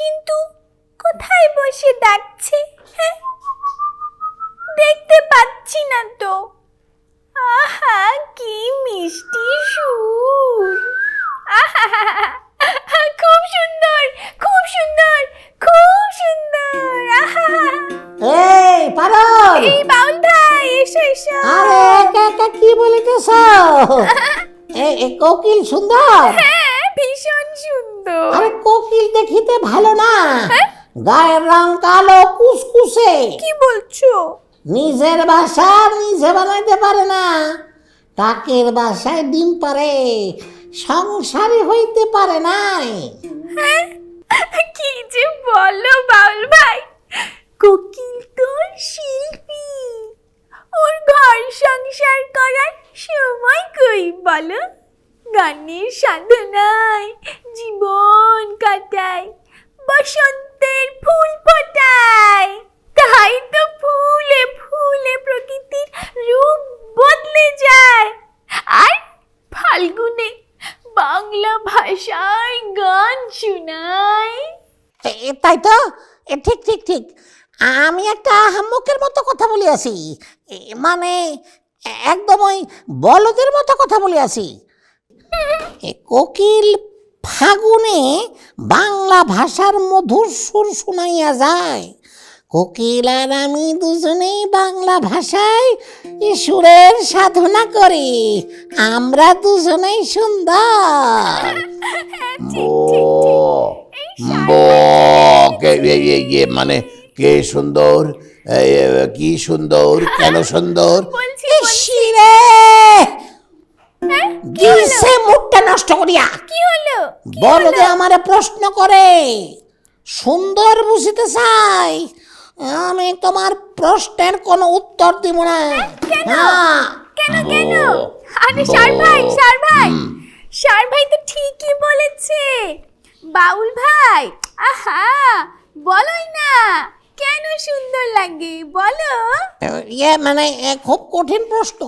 কিন্তু কোথায় বসে ডাকছে? হ্যাঁ, দেখতে পাচ্ছি না তো। আহা, কি মিষ্টি সুর! আহা, খুব সুন্দর, খুব সুন্দর, খুব সুন্দর! আহা, এই পারল, এই বাউল ভাই, এসো এসো। আরে একা একা কি বলিতেছ? এ কোকিল সুন্দর? হ্যাঁ, ভীষণ সুন্দর। আরে কোকিল দেখিতে ভালো না, গায়ের রং কালো কুসকুসে। কি বলছো? নিজের বাসা নিজে বানাইতে পারে না, কাকের বাসায় ডিম পারে, সংসারী হইতে পারে নাই। হ্যাঁ, কি যে বলো বাউল ভাই, কোকিল তো শিল্পী, ওর ঘর সংসার করার সময় কই বলো? গানের সাধনায় জীবন কাটায়, বসন্তের ফুল ফোটায়, তাই তো ফুলে ফুলে প্রকৃতির রূপ বদলে যায়। আর ফাল্গুনে বাংলা ভাষায় গান শোনায়। তাই তো, ঠিক ঠিক ঠিক। আমি একটা আহাম্মকের মতো কথা বলিয়াছি, মানে একদম ওই বলদের মতো কথা বলিয়াছি। কোকিল ফাগুনে বাংলা ভাষার মধুর সুর শুনাইয়া যায়। কোকিল আর আমি দুজনেই বাংলা ভাষায় সুরের সাধনা করি, আমরা দুজনেই সুন্দর। মানে কে সুন্দর, কি সুন্দর, কেন সুন্দর? শিরে গিয়েছে মুখটা নষ্ট করিয়া। কি হলো? বলো যে আমারে প্রশ্ন করে, সুন্দর বুঝিতে চাই, আমি তোমার প্রশ্নের কোনো উত্তর দিব না। কেন কেন? আরে সার ভাই, সার ভাই তো ঠিকই বলেছে। বাউল ভাই, আহা, বলোই না, কেন সুন্দর লাগে বলো? মানে খুব কঠিন প্রশ্ন,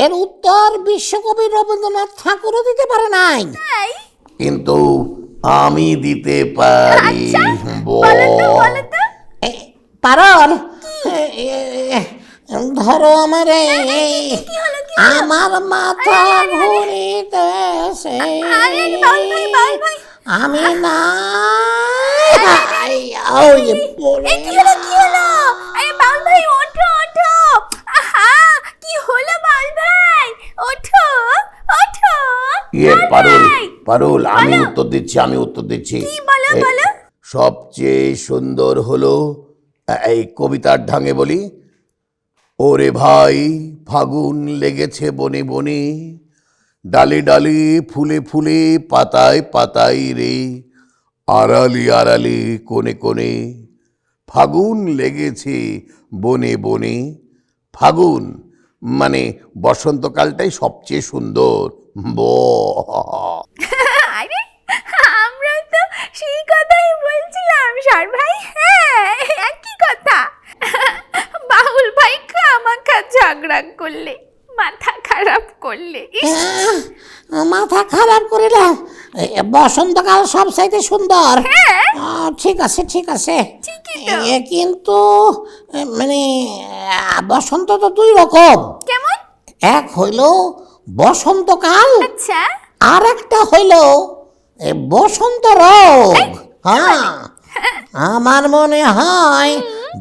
এর উত্তর বিশ্বকবি রবীন্দ্রনাথ ঠাকুরও দিতে পারে নাই। তাই? কিন্তু আমি দিতে পারি। আচ্ছা, বলো তো, বলো তো। পারল, ধরো আমারে, কি হলো? আমার মাথা ঘুরিতেছে, আরে বাউল ভাই, আমি না কি হলো? আরে বাউল ভাই, ওঠো ওঠো। আহা, কি হলো বাউল ভাই? ওঠো ওঠো। পারুল, আমি উত্তর দিচ্ছি। কি বলো বলো? সবচেয়ে সুন্দর হলো, এই কবিতার ঢঙে বলি, ওরে ভাই ফাগুন লেগেছে বনে বনে, ডালে ডালে ফুলে ফুলে পাতায় পাতায় রে, আড়ালি আড়ালি কোণে কোণে, ফাগুন লেগেছে বনে বনে। ফাগুন মানে বসন্তকালটাই সবচেয়ে সুন্দর। আরে, আমরা তো সেই কথাই বলছিলাম সার ভাই। হ্যাঁ, একই কথা। বাউল ভাই খামাখা ঝগড়া করলে, মাথা খারাপ করলে। মাথা খারাপ করে না, বসন্তকাল সব চাইতে সুন্দর। ঠিক আছে ঠিকই তো। কিন্তু মানে বসন্ত তো দুই রকম। কেমন? এক হইল বসন্তকাল, আচ্ছা, আর একটা হইল বসন্ত রোগ। হ্যাঁ, আমার মনে হয়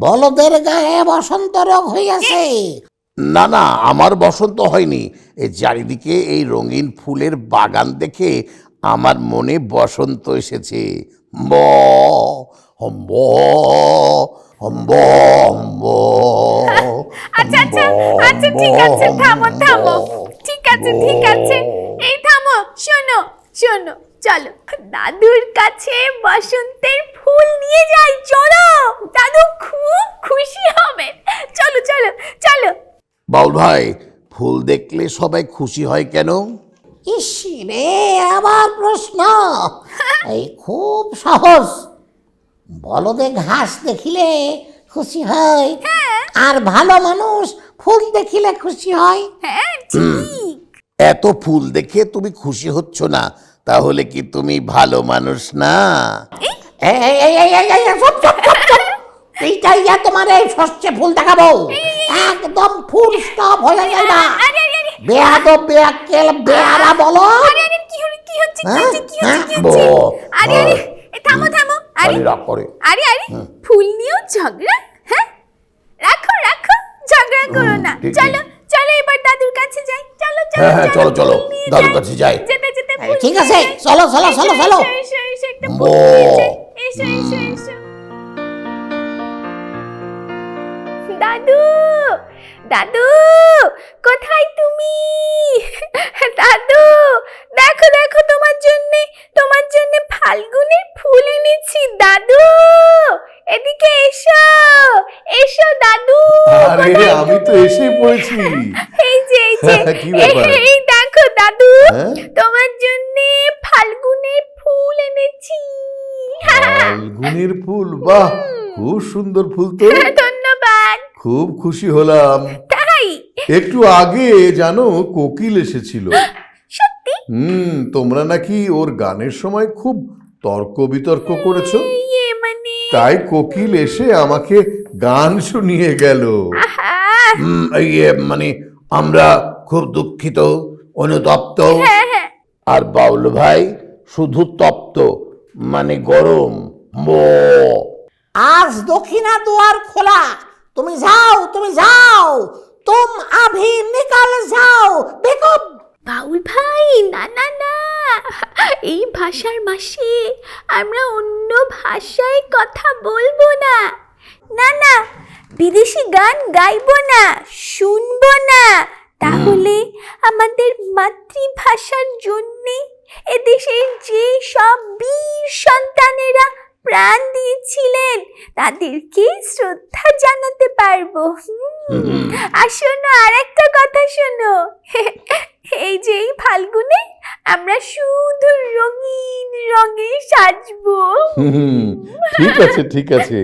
বলদের গায়ে বসন্ত রোগ হইয়াছে। না, আমার বসন্ত হয়নি। এই চারিদিকে এই রঙিন ফুলের বাগান দেখে আমার মনে বসন্ত এসেছে। ব হম্ব হম্ব হম্ব। আচ্ছা, ঠিক আছে, থামো। ঠিক আছে, এই থামো। শোনো, চলো দাদুর কাছে বসন্তের ফুল নিয়ে যাই। চলো, দাদু খুব খুশি হবেন। চলো। বাউল ভাই, ফুল দেখলে সবাই খুশি হয় কেন? ইসরে আবার প্রশ্ন, এই খুব সহজ। বলদে ঘাস দেখিলে খুশি হয়, আর ভালো মানুষ ফুল দেখিলে খুশি হয়। হ্যাঁ, ঠিক। এত ফুল দেখে তুমি খুশি হচ্ছ না, তাহলে কি তুমি ভালো মানুষ না? চুপ চুপ চুপ চুপ। এইটাই তোমার এই ষষ্ঠে ফুল দেখাবো, একদম ফুল স্টপ হয়ে যায় না। আরে আরে আরে বেয়াদব বেয়াক্কেল বেয়ারা বলো। আরে আরে কি হচ্ছে হ্যাঁ? কি হচ্ছে বো, আরে আরে থামো আরে খালি রাগ করে। আরে ফুল নিয়েও ঝগড়া? হ্যাঁ, রাখো ঝগড়া করো না। ঠিক, চলো এবার দাদুর কাছে যাই। চলো হ্যাঁ, চলো, ফুল নিয়ে দাদুর যাই। কাছে যাই। যেতে ফুল ঠিক নিয়ে আছে, যাই। চলো চলো চলো চলো। এসো, একটা ফুল বো। নিয়ে যাই। এসো। দাদু কোথায় তুমি? দাদু দেখো তোমার জন্য ফাল্গুনের ফুল এনেছি। দাদু এদিকে এসো দাদু। আরে আমি তো এসে পড়েছি। এই যে কি ব্যাপার? এই দেখো দাদু, হ্যাঁ? তোমার জন্য ফাল্গুনের ফুল এনেছি। ফাল্গুনের ফুল, বাহ, খুব সুন্দর ফুল তো। ধন্যবাদ। খুব খুশি হলাম। তাই একটু আগে জানো কোকিল এসেছিল। সত্যি? তোমরা নাকি ওর গানের সময় খুব তর্ক বিতর্ক করেছো, মানে তাই কোকিল এসে আমাকে গান শুনিয়ে গেল। আহা, মানে আমরা খুব দুঃখিত, অনুতপ্ত। হ্যাঁ। আর বাউল ভাই শুধু তপ্ত, মানে গরম। বো। আজ দক্ষিণা দুয়ার খোলা, তুমি যাও তুম আভি নিকাল যাও বেকুব। বাউল ভাই না, এই ভাষার মাসে আমরা অন্য ভাষায় কথা বলবো না। বিদেশি গান গাইবো না, শুনবো না। তাহলে আমাদের মাতৃভাষার জন্যে এদেশের যে সব বীর সন্তানেরা প্রাণ দিয়েছিলেন তাদেরকে শ্রদ্ধা জানাতে পারবো। আর শোনো, আর একটা কথা শোনো, এই যে এই ফাল্গুনে আমরা শুধু রঙিন রঙে সাজবো। ঠিক আছে,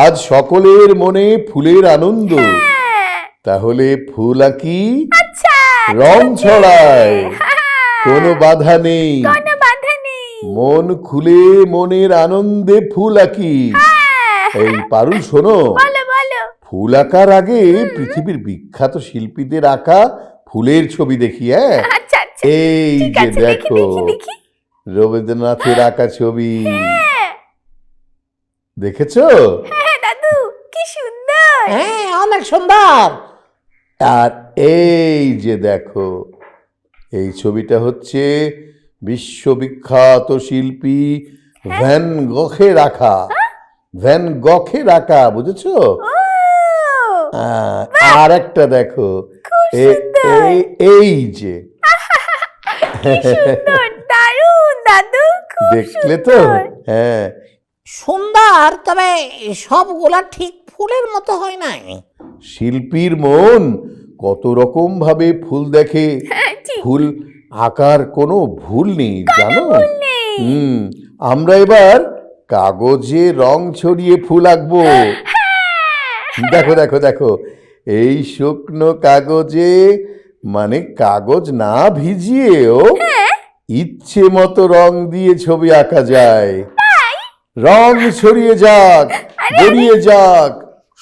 আজ সকলের মনে ফুলের আনন্দ। হ্যাঁ, তাহলে ফুল আঁকি, আচ্ছা, রং ছড়ায়, কোনো বাধা নেই। কোনো বাধা নেই। মন খুলে মনের আনন্দে ফুল আঁকি। এই পারুল, শোনো, বলো ফুল আঁকার আগে পৃথিবীর বিখ্যাত শিল্পীদের আঁকা ফুলের ছবি দেখি। হ্যাঁ, আচ্ছা, এই ঠিক যে আছে, দেখো, দেখি। রবীন্দ্রনাথের আঁকা ছবি হ্যাঁ, দেখেছো? দাদু কি সুন্দর। হ্যাঁ, অনেক সুন্দর। আর এই যে দেখো, এই ছবিটা হচ্ছে বিশ্ববিখ্যাত শিল্পী ভ্যান গখের আঁকা, বুঝেছো? ও, আর একটা দেখো, এই যে সুন্দর, দারুণ দাদু, খুব দেখলে তো? সুন্দর। হ্যাঁ, সুন্দর, তবে সবগুলা ঠিক ফুলের মতো হয় নাই। শিল্পীর মন কত রকম ভাবে ফুল দেখে। ঠিক। ফুল আঁকার কোনো ভুল নেই, জানো? নেই। আমরা এবার কাগজে রং ছড়িয়ে ফুল আঁকবো। দেখো, এই শুকনো কাগজে, মানে কাগজ না ভিজিয়েও ইচ্ছে মতো রং দিয়ে ছবি আঁকা যায়। রং ছড়িয়ে যাক, গড়িয়ে যাক,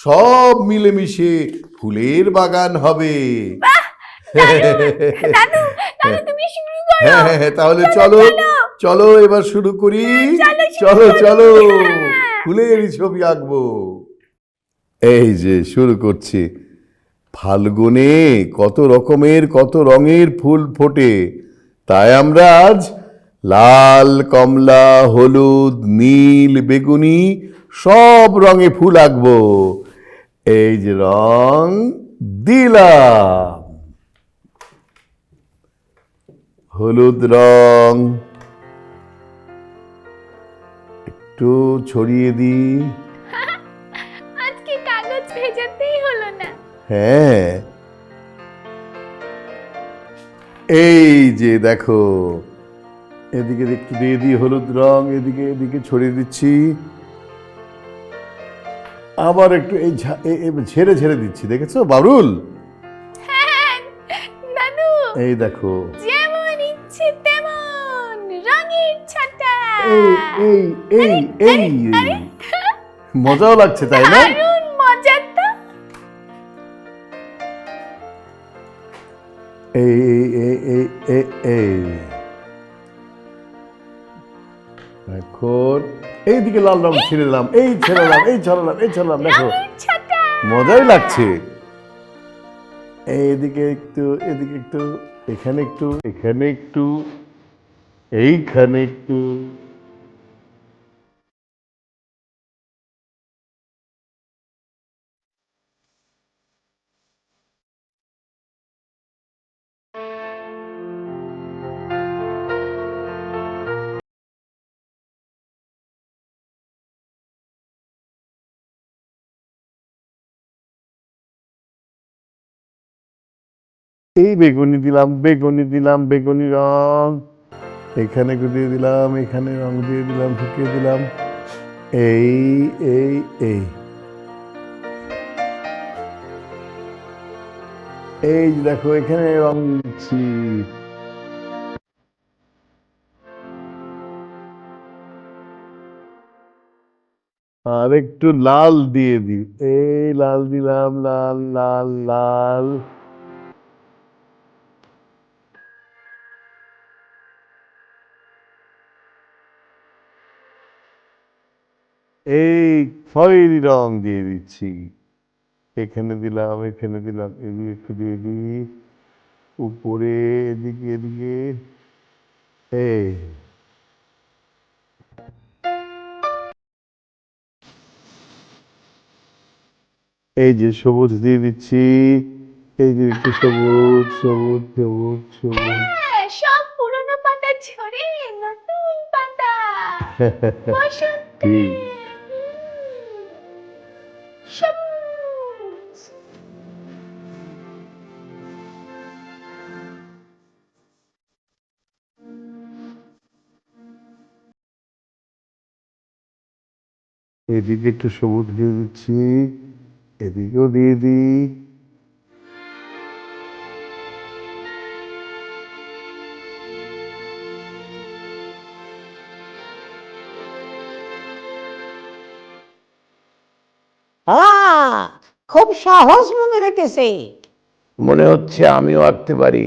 সব মিলেমিশে ফুলের বাগান হবে। দাদু তুমি শুরু করো। হ্যাঁ, তাহলে চলো এবার শুরু করি। চলো ফুলেরই ছবি আঁকবো। এই যে শুরু করছি। ফাল্গুনে কত রকমের কত রঙের ফুল ফোটে, তাই আমরা আজ লাল, কমলা, হলুদ, নীল, বেগুনি সব রঙে ফুল আঁকবো। এই যে রং দিলাম, হলুদ রং একটু ছড়িয়ে দিই। আজকে কাগজ ভেজাতেই হলো না। হ্যাঁ, এই যে দেখো, এদিকে একটু দিয়ে দিই হলুদ রং, এদিকে ছড়িয়ে দিচ্ছি। আবার একটু এই ঝেড়ে দিচ্ছি, দেখেছো বাবুল? হ্যাঁ, দাদু এই দেখো, যেমন ইচ্ছে তেমন রঙের ছাটা। এই এই এই এই মজাও লাগছে তাই না? দারুণ মজা তো। এই এই এই এই এই এখন এইদিকে লাল রং ছেড়ে দিলাম, এই ছেড়লাম, এই ছড়ালাম, এই ছড়ালাম, দেখো ছাতা। মজাই লাগছে। এইদিকে একটু, এদিকে একটু, এখানে একটু, এখানে একটু, এইখানে একটু। এই বেগুনি দিলাম, বেগুনি দিলাম, বেগুনি রং এখানে একটু দিয়ে দিলাম, এখানে রং দিয়ে দিলাম, ঢুকিয়ে দিলাম। এই এই এই এই যে দেখো এখানে রং দিচ্ছি। আর একটু লাল দিয়ে দিই, এই লাল দিলাম, লাল লাল লাল। এই খয়েরি রং দিয়ে দিচ্ছি, এখানে দিলাম, এখানে দিলাম, এদিকে একটু দিয়ে দিই, উপরে এদিকে এদিকে। এই এই যে সবুজ দিয়ে দিচ্ছি, এই যে একটু সবুজ সবুজ সবুজ সবুজ। হ্যাঁ, সব পুরনো পাতা ঝরে নতুন পাতা বসন্তে। ঠিক। সবুজ। এদিকে একটু সবুজ দিয়ে দিচ্ছি, এদিকেও দিয়ে দিই। খুব সহজ মনে হইতেছে। মনে হচ্ছে আমিও আঁকতে পারি,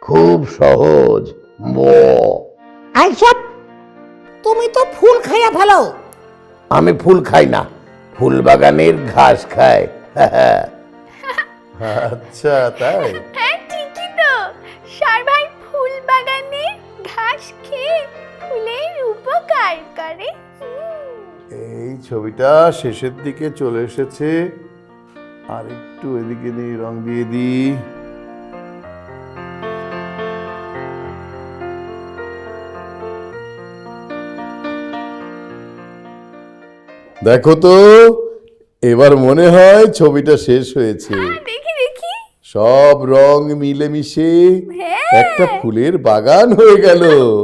খুব সহজ। ম আইসব, তুমি তো ফুল খাইয়া ফেলো। আমি ফুল খাই না, ফুল বাগানের ঘাস খাই। আচ্ছা তাই? হ্যাঁ, ঠিকই তো। সার ভাই ফুল বাগানে ঘাস খেয়ে ফুলের উপকার করে। এই ছবিটা শেষের দিকে চলে এসেছে, আর একটু এদিকে দিয়ে রং দিয়ে দিই। দেখো তো, এবার মনে হয় ছবিটা শেষ হয়েছে। দেখি দেখি। সব রং মিলেমিশে হ্যাঁ। একটা ফুলের বাগান হয়ে গেল।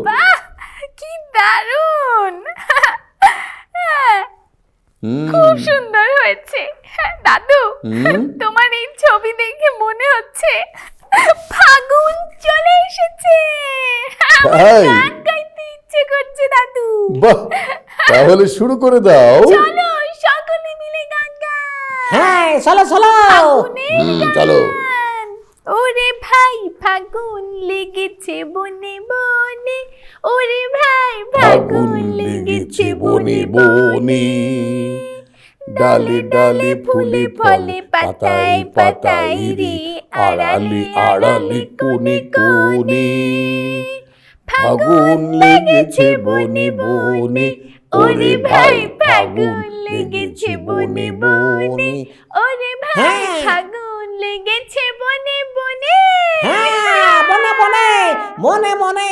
বাহ, কি দারুণ। হ্যাঁ, হুম, খুব সুন্দর হয়েছে। হ্যাঁ, দাদু, হুম। তোমার এই ছবি দেখে মনে হচ্ছে ফাগুন চলে এসেছে। আমার তাই? গান গাইতে ইচ্ছে করছে দাদু। বাহ, তাহলে শুরু করে দাও। চলো সকলে মিলে গান গাই। হ্যাঁ, চলো চলো। ফাগুনের চলো। গান। ওরে ভাই ফাগুন লেগেছে বনে বনে, ওরে ভাই ফাগুন লেগেছে বনে বনে। ডালে ডালে ফুলে ফলে পাতায় পাতায় রে, আড়ালে আড়ালে কোণে কোণে। ফাগুন লেগেছে বনে বনে, ওরে ভাই ফাগুন লেগেছে বনে বনে। ওরে ভাই হ্যাঁ। ফাগুন লেগেছে বনে বনে। হ্যাঁ, বনে বনে, মনে মনে।